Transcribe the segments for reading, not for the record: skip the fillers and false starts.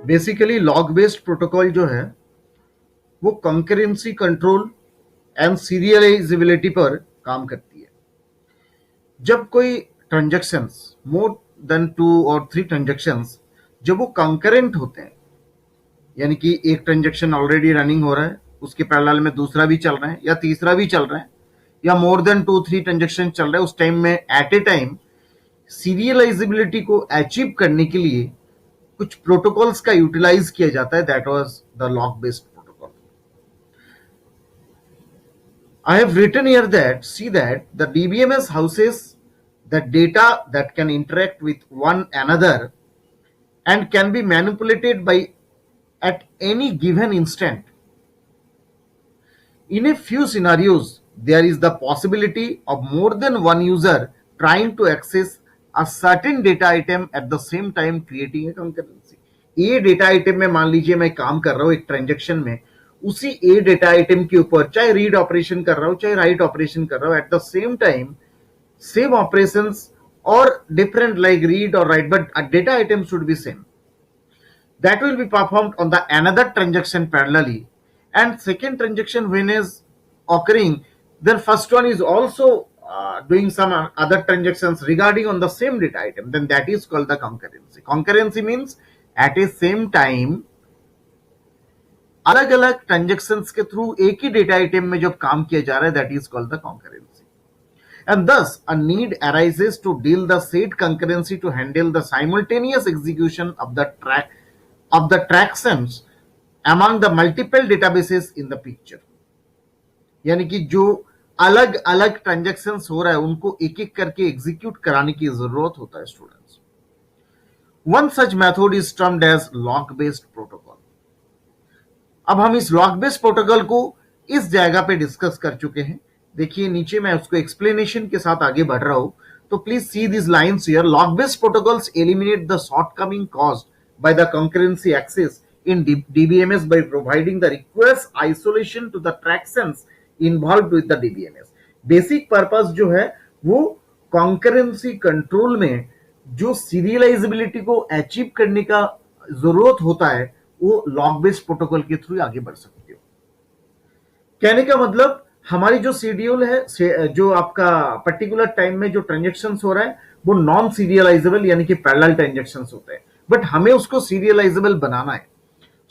Basically log based protocol जो है वो कंकरेंसी कंट्रोल एंड सीरियलाइजेबिलिटी पर काम करती है। जब कोई ट्रांजैक्शंस मोर देन 2 और 3 ट्रांजैक्शंस जब वो कंकरेंट होते हैं, यानी कि एक ट्रांजैक्शन ऑलरेडी रनिंग हो रहा है, उसके पैरेलल में दूसरा भी चल रहा है या तीसरा भी चल रहा है, या मोर देन 2 3 ट्रांजैक्शन चल रहा है, उस टाइम में एट ए टाइम सीरियलाइजेबिलिटी को अचीव करने के लिए कुछ प्रोटोकॉल्स का यूटिलाइज किया जाता है। That was the log based protocol. I have written here that see that the DBMS houses the data that can interact with one another and can be manipulated by at any given instant. In a few scenarios, there is the possibility of more than one user trying to access a certain data item at the same time, creating a concurrency. A data item में मान लीजिए मैं काम कर रहा हूं एक transaction में, उसी ए डेटा आइटम के ऊपर चाहे रीड ऑपरेशन कर रहा हूं चाहे राइट ऑपरेशन कर रहा हूं, at the same time same operations or different like read or write, but a data item should be same. That will be performed on the another transaction parallelly, and second transaction when is occurring, then first one is also doing some other transactions regarding on the same data item, then that is called the concurrency. Concurrency means at a same time अलग अलग transactions के through एक ही data item में जब काम किया जा रहा है, that is called the concurrency. And thus, a need arises to deal the said concurrency to handle the simultaneous execution of the transactions among the multiple databases in the picture. यानी कि जो अलग अलग ट्रांजेक्शंस हो रहा है उनको एक एक करके एग्जीक्यूट कराने की जरूरत होता है students. One such method is termed as lock based protocol. अब हम इस लॉग बेस्ड प्रोटोकॉल को इस जगह पे डिस्कस कर चुके हैं। देखिए नीचे मैं उसको एक्सप्लेनेशन के साथ आगे बढ़ रहा हूं, तो please see this lines here. Lock based protocols eliminate the shortcoming caused by the concurrency access in DBMS by providing the request isolation to the transactions involved with the DBMS. Basic purpose जो है वो concurrency control में जो serialisability को achieve करने का जरूरत होता है वो लॉग बेस्ड प्रोटोकॉल के थ्रू आगे बढ़ सकते हो। कहने का मतलब हमारी जो शेड्यूल है, जो आपका पर्टिकुलर टाइम में जो ट्रांजेक्शंस हो रहा है वो नॉन सीरियलाइजेबल यानी कि पैरेलल ट्रांजेक्शंस होते हैं, बट हमें उसको सीरियलाइजेबल बनाना है।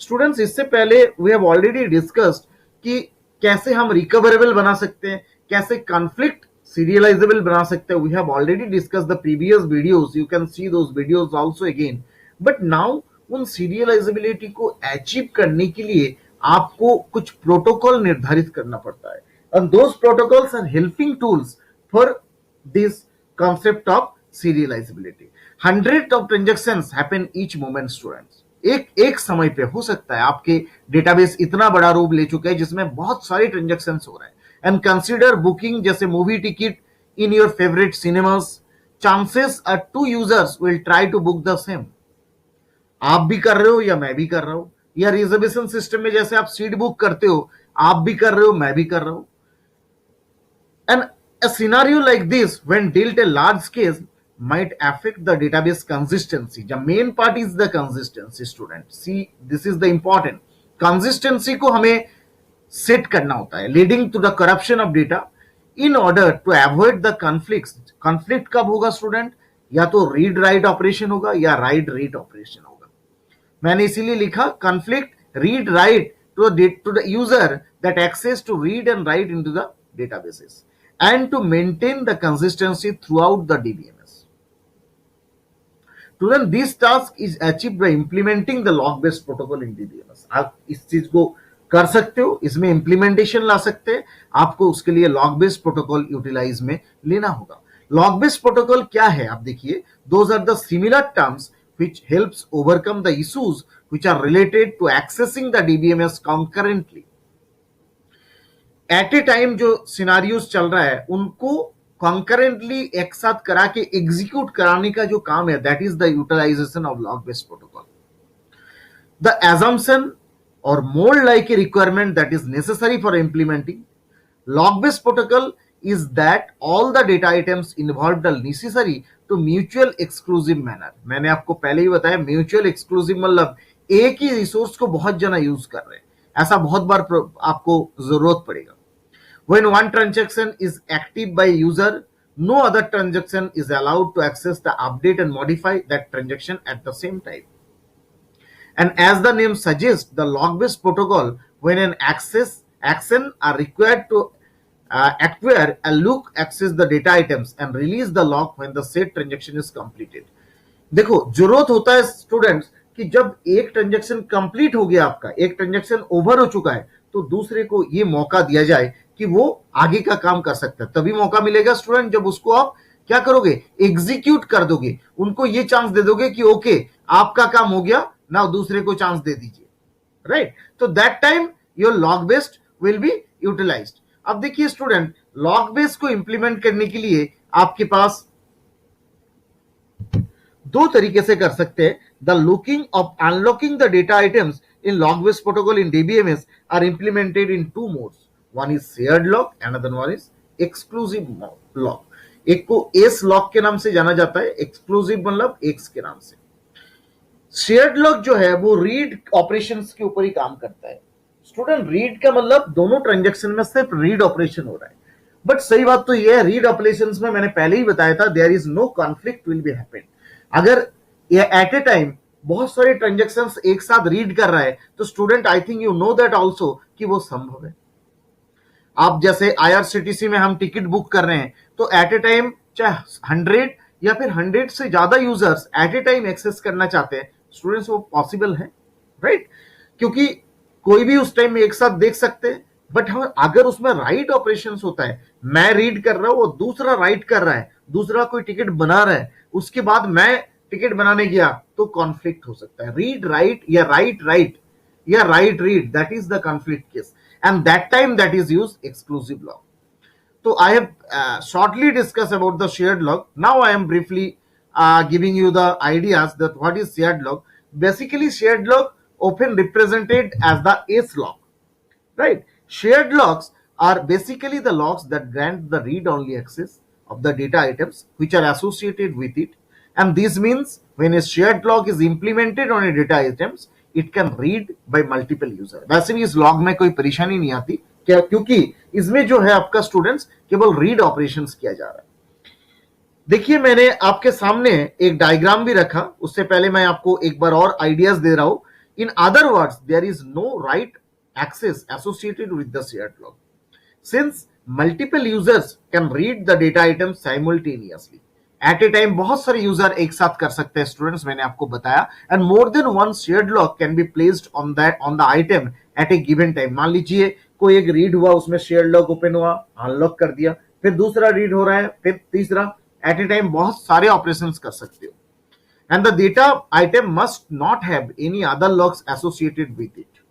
स्टूडेंट्स, इससे पहले वी हैव ऑलरेडी डिस्कस्ड कि कैसे हम रिकवरेबल बना सकते हैं, कैसे कॉन्फ्लिक्ट सीरियलाइजेबल बना सकते हैं। We have already discuss the previous videos, you can see those videos also again. But now उन सीरियलाइजेबिलिटी को अचीव करने के लिए आपको कुछ प्रोटोकॉल निर्धारित करना पड़ता है, and those protocols are helping tools for this concept of serializability. Hundreds of transactions happen each moment students। एक समय पे हो सकता है आपके डेटाबेस इतना बड़ा रूप ले चुका है जिसमें बहुत सारे ट्रांजेक्शंस हो रहे हैं। एंड कंसीडर बुकिंग जैसे movie ticket in your favourite cinemas, chances are 2 users will try to book the same. आप भी कर रहे हो या मैं भी कर रहा हूं, या रिजर्वेशन सिस्टम में जैसे आप सीट बुक करते हो आप भी कर रहे हो मैं भी कर रहा हूं। And a scenario like this, when dealt a large scale, might affect the database consistency. The main part is the consistency, student. See, this is the important. Consistency को हमें सेट करना होता है, leading to the corruption of data in order to avoid the conflicts. Conflict कब होगा student? या तो read write operation होगा या राइट रीड ऑपरेशन होगा। मैंने इसीलिए लिखा conflict read write to the user that access to read and write into the databases and to maintain the consistency throughout the DBMS. To then this task is achieved by implementing the log based protocol in DBMS। आप इस चीज को कर सकते हो, इसमें implementation ला सकते हैं, आपको उसके लिए लॉग बेस्ड प्रोटोकॉल यूटिलाइज में लेना होगा। लॉग बेस्ड प्रोटोकॉल क्या है आप देखिए, those are the similar terms which helps overcome the issues which are related to accessing the DBMS concurrently। At a time जो सिनारियोस चल रहा है उनको कॉन्करेंटली एक साथ करा के एग्जीक्यूट कराने का जो काम है, that is the utilisation of lock based protocol. The assumption or more like a requirement that is necessary for implementing log based protocol is that all the data items involved are necessary to mutual exclusive manner। मैंने आपको पहले ही बताया mutual exclusive मतलब एक ही resource को बहुत जना यूज कर रहे हैं, ऐसा बहुत बार आपको जरूरत पड़ेगा। When one transaction is active by user, no other transaction is allowed to access the update and modify that transaction at the same time. And as the name suggests, the log-based protocol, when an action are required to acquire a look, access the data items and release the log when the said transaction is completed. देखो जरूरत होता है students कि जब एक transaction complete हो गया, आपका एक ट्रांजेक्शन ओवर हो चुका है, तो दूसरे को ये मौका दिया जाए कि वो आगे का काम कर सकता है। तभी मौका मिलेगा स्टूडेंट जब उसको आप क्या करोगे, एग्जीक्यूट कर दोगे, उनको ये चांस दे दोगे कि ओके आपका काम हो गया, ना दूसरे को चांस दे दीजिए, राइट। तो that time your lock based will be utilised. अब देखिए स्टूडेंट, लॉग बेस्ड को इंप्लीमेंट करने के लिए आपके पास दो तरीके से कर सकते हैं। The locking of unlocking the data items in lock based protocol in DBMS are implemented in two modes. One is shared lock, another one is exclusive lock. एक को एस लॉक के नाम से जाना जाता है, एक्सक्लूसिव मतलब एक्स के नाम से। शेयर्ड लॉक जो है वो रीड ऑपरेशंस के ऊपर ही काम करता है। स्टूडेंट रीड का मतलब दोनों ट्रांजैक्शन में सिर्फ रीड ऑपरेशन हो रहा है, बट सही बात तो यह है रीड ऑपरेशंस में मैंने पहले ही बताया था there is no conflict will be happened. अगर ये एट ए टाइम बहुत सारे ट्रांजैक्शंस एक साथ रीड कर रहा है तो student I think you know that also कि वो संभव है। आप जैसे आईआरसीटीसी में हम टिकट बुक कर रहे हैं तो एट ए टाइम चाहे 100 या फिर 100 से ज्यादा users at a time access करना चाहते हैं, स्टूडेंट्स वो पॉसिबल है, राइट, क्योंकि कोई भी उस टाइम में एक साथ देख सकते हैं। बट हम अगर उसमें राइट ऑपरेशंस होता है, मैं रीड कर रहा हूं और दूसरा राइट कर रहा है, दूसरा कोई टिकट बना रहा है, उसके बाद मैं टिकट बनाने गया तो कॉन्फ्लिक्ट हो सकता है। रीड राइट या राइट राइट या right read, that is the conflict case, and that time that is used exclusive log. So I have shortly discussed about the shared log. Now I am briefly giving you the ideas that what is shared log. Basically shared log often represented as the S log, right? Shared logs are basically the logs that grant the read-only access of the data items which are associated with it, and this means when a shared log is implemented on a data items it can read by multiple user. वैसे भी इस log में कोई परेशानी नहीं आती क्या, क्योंकि इसमें जो है आपका स्टूडेंट्स केवल रीड ऑपरेशंस किया जा रहा है। देखिए मैंने आपके सामने एक डायग्राम भी रखा, उससे पहले मैं आपको एक बार और आइडियाज दे रहा हूं। In other words there is no write access associated with the shared lock since multiple users can read the data item simultaneously. At a time बहुत सारे यूजर एक साथ कर सकते हैं स्टूडेंट्स, मैंने आपको बताया। And more than one shared lock can be placed on the item at a given time. मान लीजिए कोई एक रीड हुआ, उसमें शेयर्ड लॉक ओपन हुआ, अनलॉक कर दिया, फिर दूसरा रीड हो रहा है, फिर तीसरा, एट ए टाइम बहुत सारे ऑपरेशंस कर सकते हो। And the data item must not have any other locks associated with it.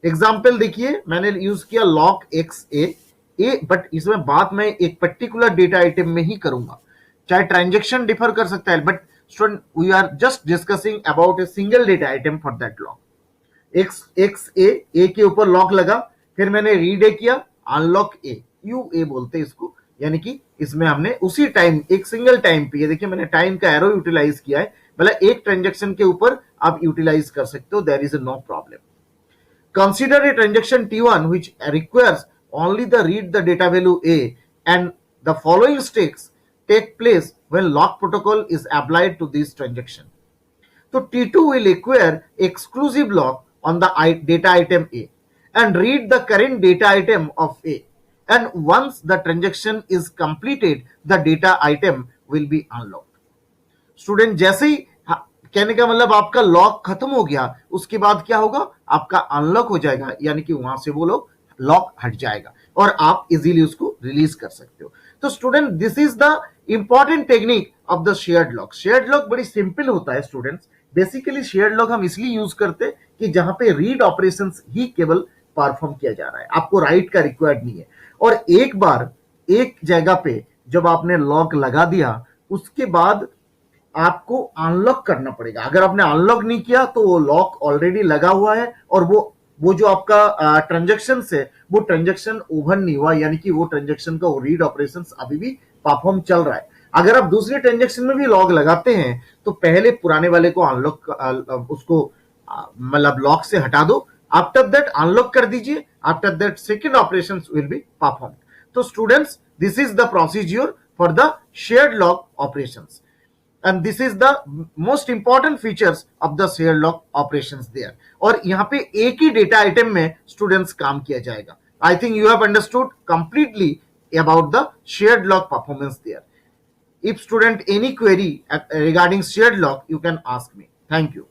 Example देखिए, मैंने यूज किया लॉक एक्स ए, बट इसमें बात मैं एक पर्टिकुलर डेटा आइटम में ही करूंगा, चाहे ट्रांजेक्शन डिफर कर सकता है, but student we are just discussing about a single data item for that lock. X A के ऊपर लॉक लगा, फिर मैंने रीड ए किया, अनलॉक ए, यू ए बोलते हैं इसको, यानी कि इसमें हमने उसी टाइम एक सिंगल टाइम पे, ये देखिए मैंने टाइम का एरो यूटिलाइज किया है, मतलब एक ट्रांजेक्शन के ऊपर आप यूटिलाइज कर सकते हो, there is no problem. Consider a transaction T1 which requires only the read the data value A and the following steps take place when lock protocol is applied to this transaction. So T2 will acquire exclusive lock on the data item A and read the current data item of A. And once the transaction is completed, the data item will be unlocked. Student जैसे ही कहने का मतलब आपका lock खत्म हो गया, उसके बाद क्या होगा, आपका अनलॉक हो जाएगा, यानी कि वहां से वो लोग लॉक हट जाएगा और आप इजीली उसको रिलीज कर सकते हो। तो student this is the important technique of the shared lock. Shared lock बड़ी सिंपल होता है स्टूडेंट्स। बेसिकली शेयर्ड लॉक हम इसलिए यूज करते हैं कि जहां पे रीड ऑपरेशंस ही केवल परफॉर्म किया जा रहा है, आपको राइट का रिक्वायर्ड नहीं है। और एक बार एक जगह पे जब आपने लॉक लगा दिया, उसके बाद आपको अनलॉक करना पड़ेगा। अगर आपने अनलॉक नहीं किया तो वो लॉक ऑलरेडी लगा हुआ है और वो जो आपका ट्रांजैक्शन है वो ट्रांजैक्शन ओवर नहीं हुआ, यानी कि वो ट्रांजैक्शन का रीड ऑपरेशंस अभी भी परफॉर्म चल रहा है। अगर आप दूसरे ट्रांजैक्शन में भी लॉक लगाते हैं तो पहले पुराने वाले को अनलॉक उसको मतलब लॉक से हटा दो, आफ्टर दैट अनलॉक कर दीजिए, after that second operation will be perform. तो students, this is the procedure for the shared lock operations, and this is the most important features of the shared lock operations there. और यहाँ पे एक ही data item में students काम किया जाएगा. I think you have understood completely about the shared lock performance there. If student any query regarding shared lock, you can ask me. Thank you.